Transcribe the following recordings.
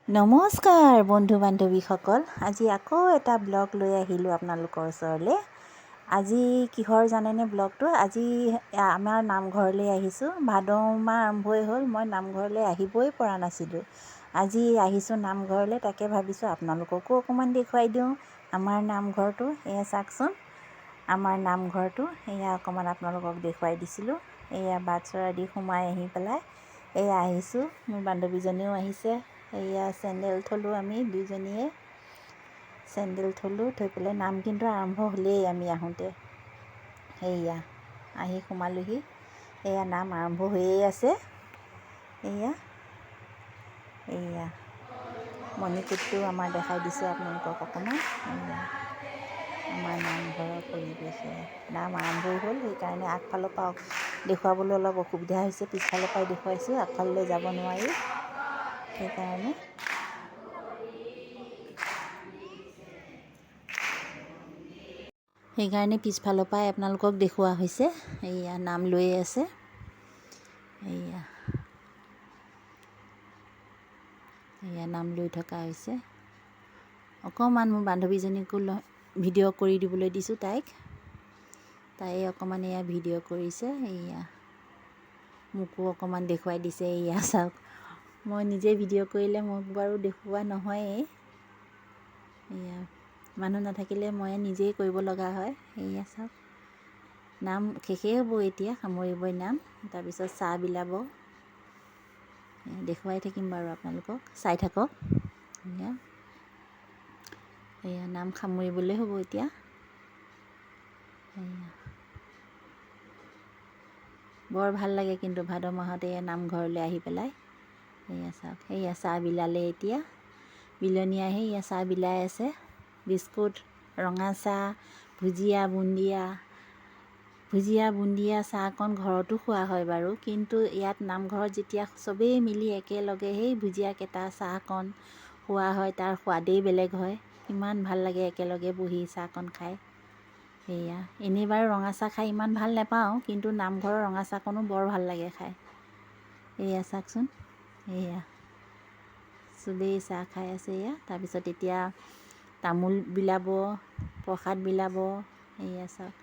নমস্কাৰ বন্ধু বান্ধৱীসকল, আজি আকৌ এটা ব্লগ লৈ আহিলোঁ আপোনালোকৰ ওচৰলৈ। আজি কিহৰ জানেনে ব্লগটো? আজি আমাৰ নামঘৰলৈ আহিছোঁ। ভাদ মাহ আৰম্ভই হ'ল, মই নামঘৰলৈ আহিবই পৰা নাছিলোঁ। আজি আহিছোঁ নামঘৰলৈ, তাকে ভাবিছোঁ আপোনালোককো অকণমান দেখুৱাই দিওঁ আমাৰ নামঘৰটো। এয়া চাওকচোন, আমাৰ নামঘৰটো এয়া অকণমান আপোনালোকক দেখুৱাই দিছিলোঁ। এয়া বাটচ'ৰা দি সোমাই আহি পেলাই এয়া আহিছোঁ, মোৰ বান্ধৱীজনীও আহিছে। এয়া চেণ্ডেল থলোঁ, আমি দুইজনীয়ে চেণ্ডেল থলোঁ, থৈ পেলাই নাম কিন্তু আৰম্ভ হ'লেই। আমি আহোঁতে এয়া আহি সোমালোহি, এয়া নাম আৰম্ভ হৈয়ে আছে। এয়া মণিকূটটো আমাৰ দেখাই দিছোঁ আপোনালোকক অকণমান। এয়া আমাৰ নামঘৰৰ পৰিৱেশ, নাম আৰম্ভই হ'ল, সেইকাৰণে আগফালৰ পৰা দেখুৱাবলৈ অলপ অসুবিধা হৈছে। পিছফালৰ পৰাই দেখুৱাইছোঁ, আগফাললৈ যাব নোৱাৰি, সেইকাৰণে পিছফালৰ পৰাই আপোনালোকক দেখুওৱা হৈছে। এয়া নাম লৈয়ে আছে। এয়া নাম লৈ থকা হৈছে। অকণমান মোৰ বান্ধৱীজনীকো ভিডিঅ' কৰি দিবলৈ দিছোঁ তাই অকণমান এয়া ভিডিঅ' কৰিছে। এয়া মোকো অকণমান দেখুৱাই দিছে। এয়া চাওক, মই নিজে ভিডিঅ' কৰিলে মোক বাৰু দেখুওৱা নহয়েই। এয়া মানুহ নাথাকিলে মই নিজেই কৰিব লগা হয়। এয়া চাওক, নাম শেষেই হ'ব এতিয়া, সামৰিবই নাম। তাৰপিছত চাহ বিলাব, দেখুৱাই থাকিম বাৰু আপোনালোকক, চাই থাকক। এয়া নাম সামৰিবলৈ হ'ব এতিয়া। বৰ ভাল লাগে কিন্তু ভাদ মাহত এয়া নামঘৰলৈ আহি পেলাই। এয়া চাওক, এয়া চাহ বিলালে এতিয়া, বিলনী আহি এয়া চাহ বিলাই আছে। বিস্কুট, ৰঙা চাহ, ভুজিয়া বুন্দিয়া চাহকণ ঘৰতো খোৱা হয় বাৰু, কিন্তু ইয়াত নামঘৰত যেতিয়া চবেই মিলি একেলগে সেই ভুজিয়াকেইটা চাহকণ খোৱা হয়, তাৰ সোৱাদেই বেলেগ হয়। ইমান ভাল লাগে একেলগে বহি চাহকণ খাই। এয়া এনেই বাৰু ৰঙা চাহ খাই ইমান ভাল নাপাওঁ, কিন্তু নামঘৰৰ ৰঙা চাহকণো বৰ ভাল লাগে খাই। এয়া চাওকচোন, এয়া চবেই চাহ খাই আছে। এয়া তাৰপিছত এতিয়া তামোল বিলাব, প্ৰসাদ বিলাব। এয়া চাওক,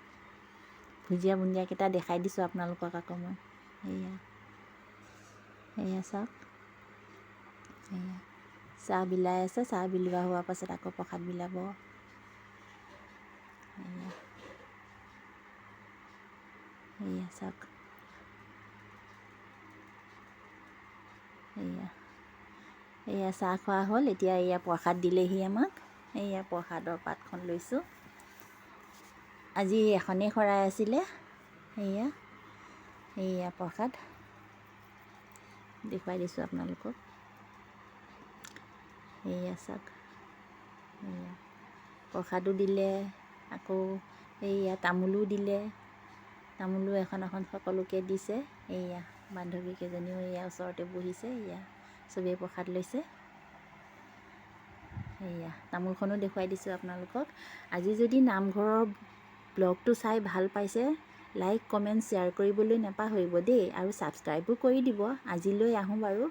ভুজিয়া বুন্দিয়াকেইটা দেখাই দিছোঁ আপোনালোকক আকৌ মই। এয়া চাওক, এয়া চাহ বিলাই আছে। চাহ বিলোৱা হোৱাৰ পাছত আকৌ প্ৰসাদ বিলাব। এয়া চাওক, এয়া চাহ খোৱা হ'ল। এতিয়া এয়া প্ৰসাদ দিলেহি আমাক। এয়া প্ৰসাদৰ পাতখন লৈছোঁ। আজি এখনেই শৰাই আছিলে। এয়া প্ৰসাদ দেখুৱাই দিছোঁ আপোনালোকক। এয়া চাওক, এয়া প্ৰসাদো দিলে, আকৌ এয়া তামোলো দিলে। তামোলো এখন সকলোকে দিছে। এয়া বান্ধৱীকেইজনীও এয়া ওচৰতে বহিছে। এয়া চবেই প্ৰসাদ লৈছে। এয়া তামোলখনো দেখুৱাই দিছোঁ আপোনালোকক। আজি যদি নামঘৰৰ ব্লগটো চাই ভাল পাইছে, লাইক কমেণ্ট শ্বেয়াৰ কৰিবলৈ নাপাহৰিব দেই, আৰু ছাবস্ক্ৰাইবো কৰি দিব। আজিলৈ আহোঁ বাৰু।